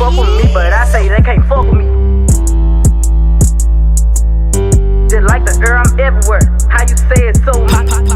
fuck with me, but I say they can't fuck with me. Just like the air, I'm everywhere. How you say it so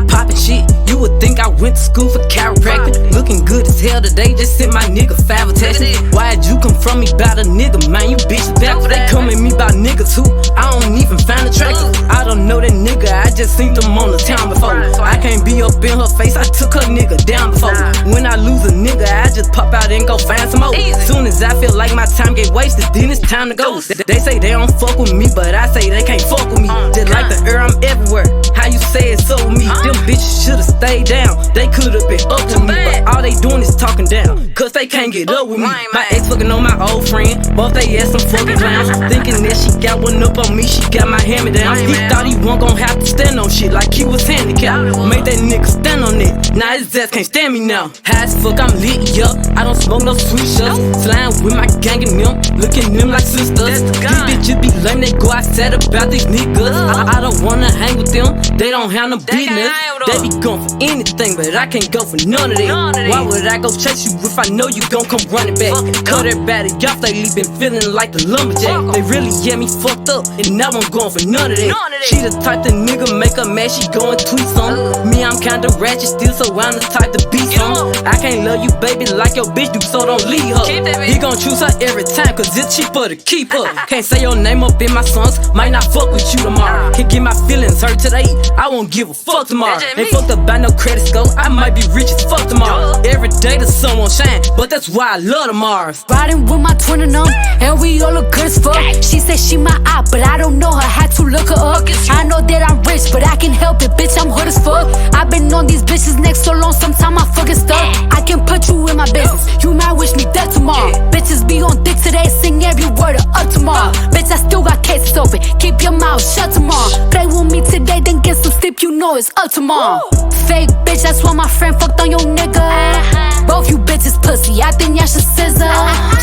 Poppin' shit, you would think I went to school for chiropractic. Looking good as hell today, just sent my nigga 5 attachments. Why'd you come from me about a nigga, man? You bitches backwards. They come at me about niggas who I don't even find attractive. I don't know that nigga, I just seen them on the town before. I can't be up in her face, I took her nigga down before. When I lose a nigga, I just pop out and go find some more. Soon as I feel like my time get wasted, then it's time to go. They say they don't fuck with me, but I say they can't fuck with me. Just like the air, I'm everywhere. How you say it so with me? Them bitches should've stayed down. They could've been up to me, but all they doing is talking down, cause they can't get up with me. My ex fucking on my old friend, both they ass some fucking clowns. Thinking that she got one up on me, she got my hand me down. He thought he wasn't gon' have to stand on shit like he was handicapped. Made that nigga stand on it, now his ass can't stand me now. High as fuck, I'm lit, yup. I don't smoke no sweet shots. Slime with my gang and them, looking them like sisters. These bitches be lame, they go outside about these niggas. I don't wanna hang with them, they don't have no business. They be going for anything, but I can't go for none of that. Why would I go chase you if I know you gon' come running back? Cut everybody off, lately been feeling like the lumberjack. They really get me fucked up, and now I'm going for none of that. She the type the nigga make her mad, she go and tweet some. Me, I'm kinda ratchet still, so I'm the type to be some. I can't love you, baby, like your bitch do, so don't leave her. He gon' choose her every time, cause it's cheaper to keep her. Can't say your name up in my songs, might not fuck with you tomorrow. Can't get my feelings hurt today, I won't give a fuck tomorrow. Ain't fucked up by no credit score, I might be rich as fuck tomorrow. Every day the sun won't shine, but that's why I love tomorrow. Riding with my twin and them, and we all look good as fuck. She said she my eye, but I don't know her, had to look her up. I know that I'm rich, but I can help it, bitch, I'm hood as fuck. I've been on these bitches next so long, sometime I fucking stuck. I can put you in my business, you might wish me dead tomorrow. Bitches be on dick today, sing every word of up tomorrow. Bitch, I still got cases open, keep your mouth shut tomorrow. Play with me today, then get some sleep, you know it's up tomorrow. Fake bitch, that's why my friend fucked on your nigga. Both you bitches pussy, I think y'all should scissor.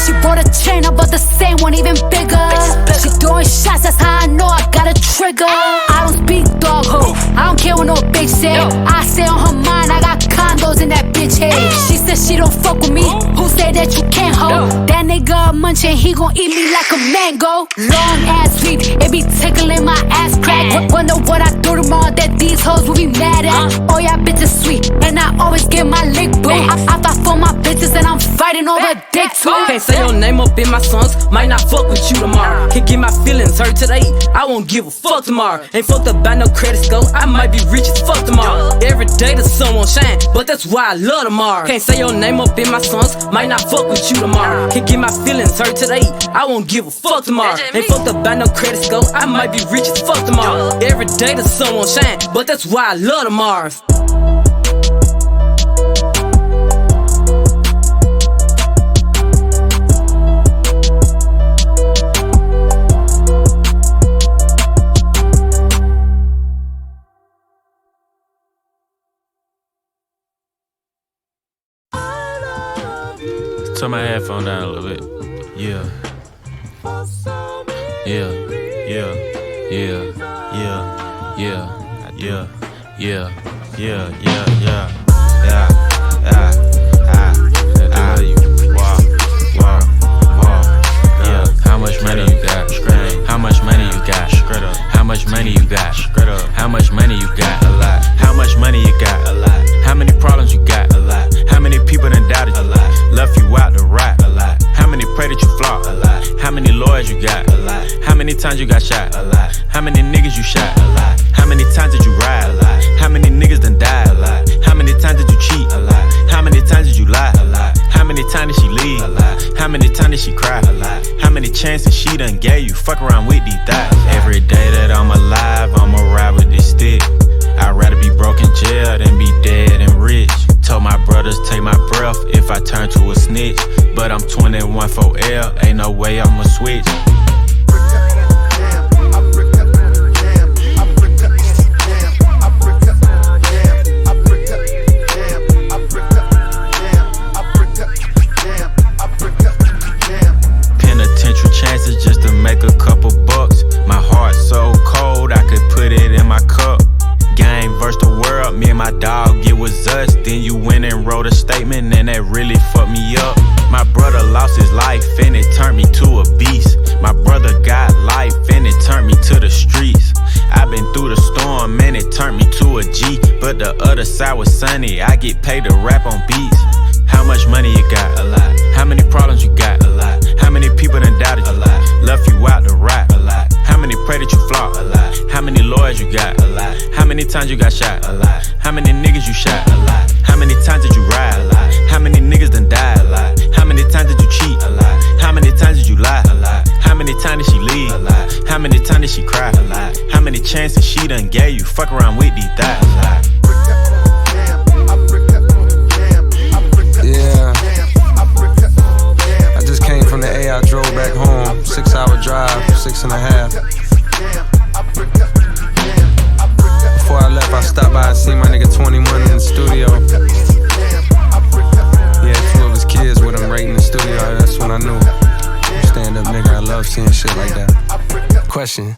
She bought a chain, I bought the same one, even bigger. She throwing shots, that's how I know I got a trigger. I don't speak dog ho, I don't care what no bitch say. I say on her mind, I got condos in that bitch head. She said she don't fuck with me, who say that you can't hold? That nigga munchin', he gon' eat me like a mango. Long ass sweep, it be tickling my ass crack. Wonder what I do tomorrow that these hoes will be mad at. Oh yeah, bitches sweet, and I always get my lick boo. I fight for my bitches and I'm fighting over dick too. Can't say your name up in my songs, might not fuck with you tomorrow. Can't get my feelings hurt today, I won't give a fuck tomorrow. Ain't fucked up by no credit score, I might be rich as fuck tomorrow. Every day the sun won't shine, but that's why I love tomorrow. Can't say your name up in my songs, might not fuck with you tomorrow. Can't get my feelings hurt today, I won't give a fuck tomorrow. Ain't fucked up by no credit score, I might be rich as fuck tomorrow. Every day the sun won't shine, but that's why I love tomorrow. Turn my headphone down a little bit. Yeah. Yeah. Yeah. Yeah. Yeah. Yeah. Yeah. Yeah. Yeah. Yeah. Yeah. Yeah. Yeah. How much money you got? How much money you got? How much money you got? How much money you got? A lot. How much money you got? A lot. How many problems you got? A lot. How many people done doubted you? A lot. Left you out to rot? A lot. How many pray that you flop? A lot. How many lawyers you got? A lot. How many times you got shot? A lot. How many niggas you shot? A lot. How many times did you ride? A lot. How many niggas done died? A lot. How many times did you cheat? A lot. How many times did you lie? A lot. How many times did she leave? A lot. How many times did she cry? A lot. How many chances she done gave you? Fuck around with these thoughts. Every day that I'm alive, I'ma ride with this stick. I'd rather be broke in jail than be dead and rich. Told my brothers take my breath if I turn to a snitch. But I'm 21 for L, ain't no way I'ma switch. Penitentiary chances just to make a couple bucks. My heart so cold I could put it in my cup. Game versus the world, me and my dog, it was us. Then you went and wrote a statement happen and that really fucked me up. My brother lost his life and it turned me to a beast. My brother got life and it turned me to the streets. I've been through the storm and it turned me to a G. But the other side was sunny, I get paid to rap on beats. How much money you got? A lot. How many problems you got? A lot. How many people done doubted you? A lot. Left you out to rap? A lot. How many pray that you flop? A lot. How many lawyers you got? A lot. How many times you got shot? A lot. How many niggas you shot? A lot. How many times did you ride? A lot. How many niggas done died? A lot. How many times did you cheat? A lot. How many times did you lie? A lot. How many times did she leave? A lot. How many times did she cry? A lot. How many chances she done gave you? Fuck around with these thighs. A lot. Yeah, I just came from the A, I drove back home, 6-hour drive, 6.5. Before I left, I stopped by and seen my nigga 21 in the studio. He had 2 of his kids with him right in the studio, that's when I knew. Stand up nigga, I love seeing shit like that. Question.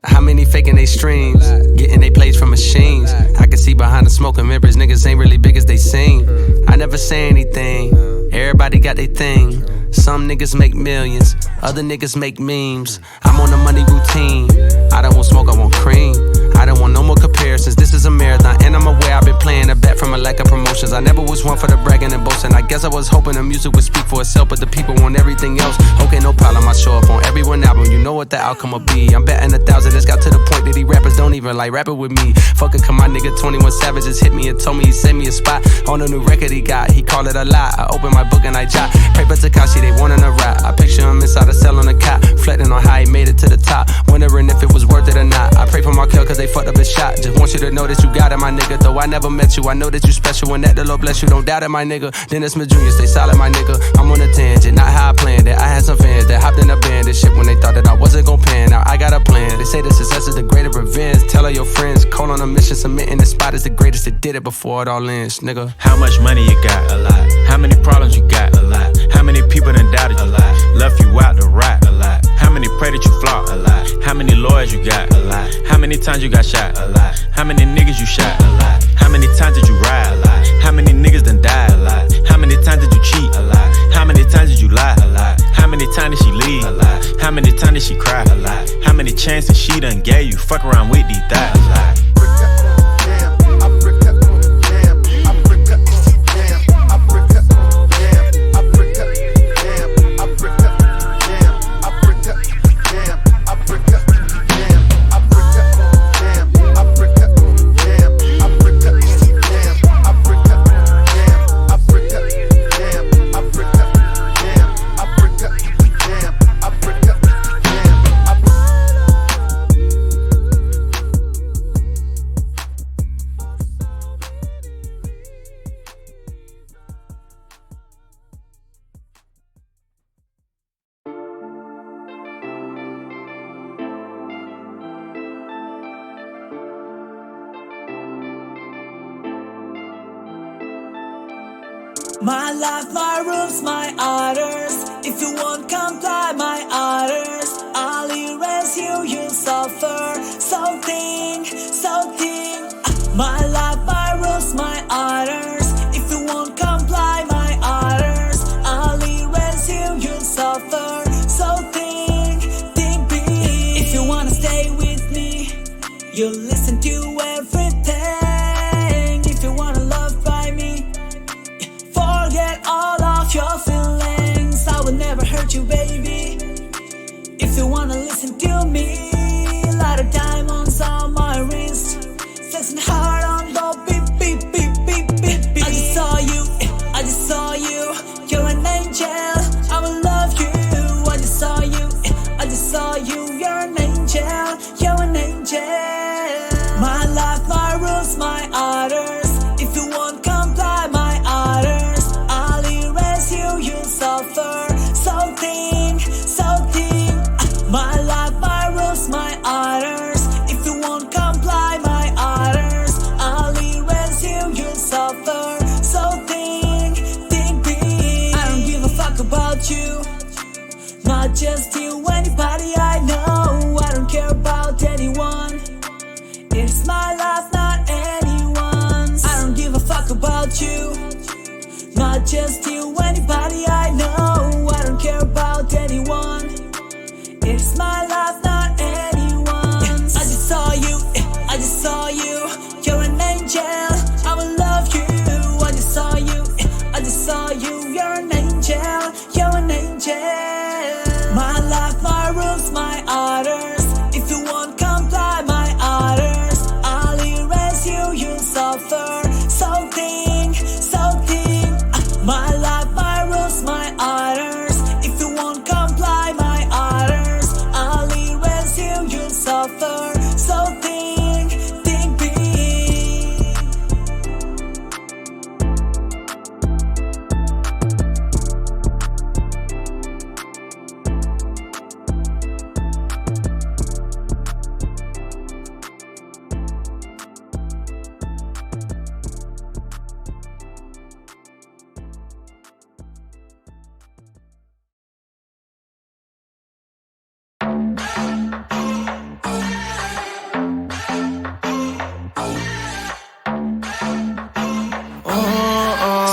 How many faking they streams, getting they plays from machines? I can see behind the smoke and mirrors, niggas ain't really big as they seem. I never say anything, everybody got their thing. Some niggas make millions, other niggas make memes. I'm on a money routine, I don't want smoke, I want cream. I don't want no more comparisons, this is a marathon. And I'm aware I've been playing a bet from a lack of promotions. I never was one for the bragging and boasting. I guess I was hoping the music would speak for itself, but the people want everything else. Okay, no problem, I show up on every one album, you know what the outcome will be. I'm betting 1,000, it's got to the point that these rappers don't even like rapping with me. Fuck it, come my nigga 21 Savage just hit me and told me he sent me a spot on a new record he got. He called it a lie, I open my book and I jot. Pray for Tekashi, they wanting a rap. I picture him inside a cell on a cot, reflecting on how he made it to the top, wondering if it was worth it or not. I pray for Markel cause they fucked up his shot. Just want you to know that you got it, my nigga. Though I never met you, I know that you special and that the Lord bless you. Don't doubt it, my nigga. Dennis Smith Jr., stay solid, my nigga. I'm on a tangent, not how I planned it. I had some fans that hopped in a band and shit when they thought that I wasn't gon' pan. Now I got a plan. They say the success is the greater revenge. Tell all your friends, call on a mission, submitting the spot is the greatest that did it before it all ends, nigga. How much money you got? A lot. How many problems you got? A lot. How many people done doubted you? A lot. Left you out to rap? A lot. How many pray that you flop? A lot. How many lawyers you got? A lot. How many times you got shot? A lot. How many niggas you shot? A lot. How many times did you ride? A lot. How many niggas done died? A lot. How many times did you cheat? A lot. How many times did you lie? A lot. How many times did she leave? A lot. How many times did she cry? A lot. How many chances she done gave you? Fuck around with these thighs. A lot. My life, my rooms, my orders. If you won't comply my orders, I'll erase you, you'll suffer. Something. My life, my rules, my orders. If you won't comply my orders, I'll erase you, you'll suffer. Something big. If you wanna stay with me, you'll listen to everything. If you wanna love by me, forget all of your feelings. I will never hurt you, baby. If you wanna listen to me, light of diamonds on my wrist, flexing hard on the beep, beep, beep, beep, beep, beep. I just saw you, you're an angel, I will love you. I just saw you, you're an angel, My life, my rules, my orders. If you won't comply my orders, I'll erase you, you'll suffer. Something. My life, my rules, my orders. If you won't comply my orders, I'll erase you, you'll suffer. Something big. I don't give a fuck about you, not just you, anybody I know. I don't care about anyone. It's my life, not anyone's. I don't give a fuck about you, not not just you, anybody I know. I don't care about anyone. It's my life, not anyone's. I just saw you, I just saw you. You're an angel, I will love you. I just saw you, I just saw you. You're an angel, you're an angel. My life, my rules, my orders. If you won't comply my orders, I'll erase you, you'll suffer. So think, my life, my rules, my orders. If you won't comply my orders, I'll erase you, you'll suffer. So think big.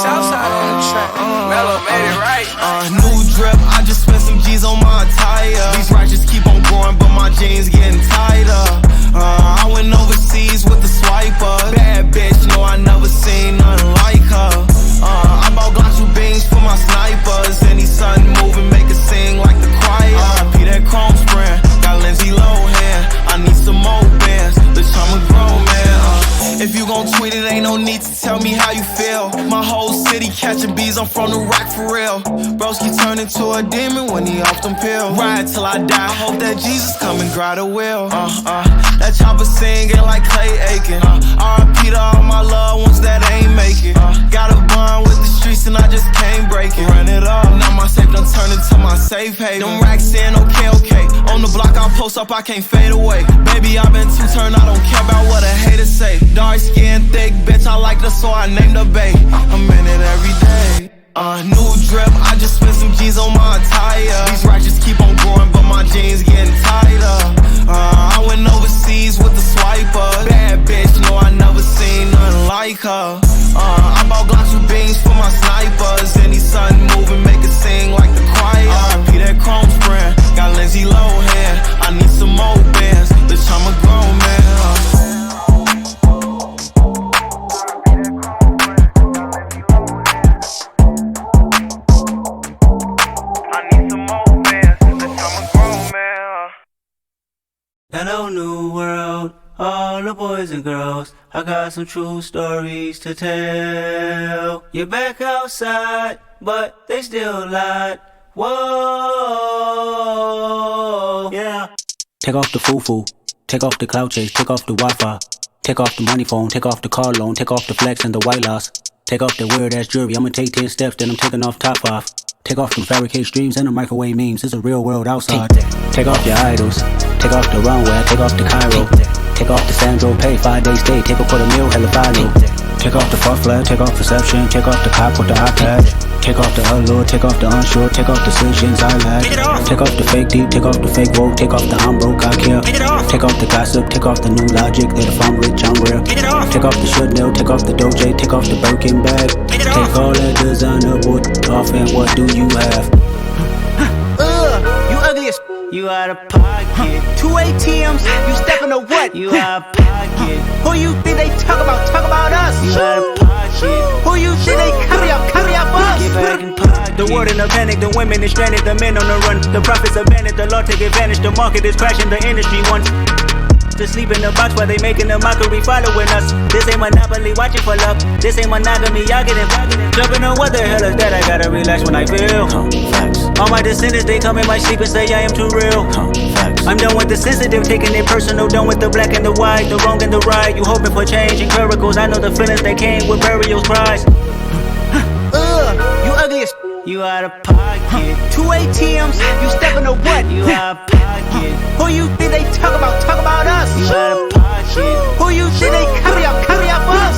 Southside on the track. Mellow made it right. New drip, I just spent some G's on my attire. These righteous keep on growing, but my jeans getting tighter. I went overseas with the swiper. Bad bitch, no, I never seen nothing like her. I bought Glocks with beans for my snipers. Any sun moving, make it sing like the choir. P that chrome sprint, got Lindsay Lohan. I need some more bands, bitch, I'm a grown man. If you gon' tweet it, ain't no need to tell me how you feel. My whole city catching bees, I'm from the rock for real. Broski turn into a demon when he off them pills. Ride till I die, hope that Jesus come and grab the wheel. That chopper singing like Clay Aiken. R.I.P. to all my loved ones that ain't make it. Got a bond with the streets and I just can't break it. Run it up, now my safe done turned into my safe haven. Them racks in, okay. On the block I'll post up, I can't fade away. Baby, I've been too turned, I don't care about what a hater say. Dark skin, thick bitch, I like the so I named her bae. I'm in it every day. New drip, I just spent some G's on my attire. These righteous keep on growing, but my jeans getting tighter. I went overseas with the swiper. Bad bitch, no, I never seen nothing like her. I bought Glocks with beans for my snipers. Any sun moving, make it sing like the choir. P that chrome sprint, got Lindsay Lohan. I need some more bands, bitch, I'm a grown man. Hello, new world, all the boys and girls. I got some true stories to tell. You're back outside, but they still lied. Whoa, yeah. Take off the foo-foo, take off the cloud chase, take off the Wi-Fi. Take off the money phone, take off the car loan, take off the flex and the white loss. Take off the weird ass jewelry, I'ma take 10 steps, then I'm taking off top 5. Take off them fabricate streams and the microwave memes, it's a real world outside. Take off your idols, take off the runway, take off the Cairo. Take off the Sandro pay, 5 days stay, take a quarter meal, hella follow. Take off the fuck flag, take off perception, take off the cop with the iPad. Take off the allure, take off the unsure, take off decisions I lack. Take off the fake deep, take off the fake woke, take off the I'm broke, I care. Take off the gossip, take off the new logic, that if I'm rich, I'm real. Take off the Chanel, take off the Doja, take off the Birkin bag. Take all that designer boy off and what do you have? You ugly as you out of pocket. 2 ATMs, you stepping to what? You out of pocket. Who you think they talk about us? You out of pocket. Who you think they carry up us? Get back in pocket. The world in a panic, the women is stranded, the men on the run. The profits abandoned, the law take advantage, the market is crashing, the industry wants to sleep in the box while they making a mockery following us. This ain't Monopoly, watching for luck. This ain't monogamy, y'all getting jumping on what the hell is that? I gotta relax when I feel. All my descendants, they come in my sleep and say I am too real. I'm done with the sensitive, taking it personal. Done with the black and the white, the wrong and the right. You hoping for change and miracles. I know the feelings that came with burial cries. You ugly as you out of pocket. 2 ATMs, you stepping to what? You out of pocket. Who you think they talk about us? You out of pocket. Who you think they carry up us?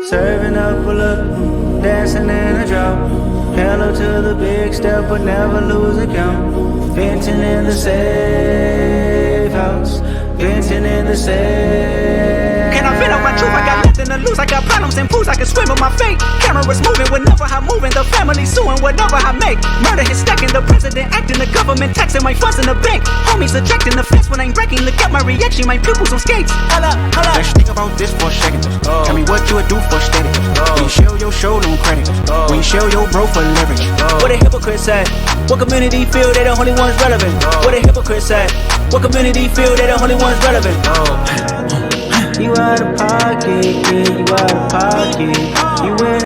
Serving up a look, dancing in a drop. Hello to the big step, but never lose a count. Venting in the safe house, venting in the safe can I vent out my truth? I got nothing to lose. I got problems and fools. I can swim with my fate. Cameras moving whenever I'm moving. The family suing whatever I make. Murder is stacking. The president acting. The government taxing. My funds in the bank. Homies ejecting. The fence when I'm breaking. Look at my reaction. My pupils on skates. Hold up, hold up. Let's think about this for a second. Tell me what you would do for steady. When you show your show no credit. When you show your bro for leverage. What a hypocrite said. What community feel they the only ones relevant? What a hypocrite said. What community feel they the only ones relevant? You out of pocket, yeah, you out of pocket. You in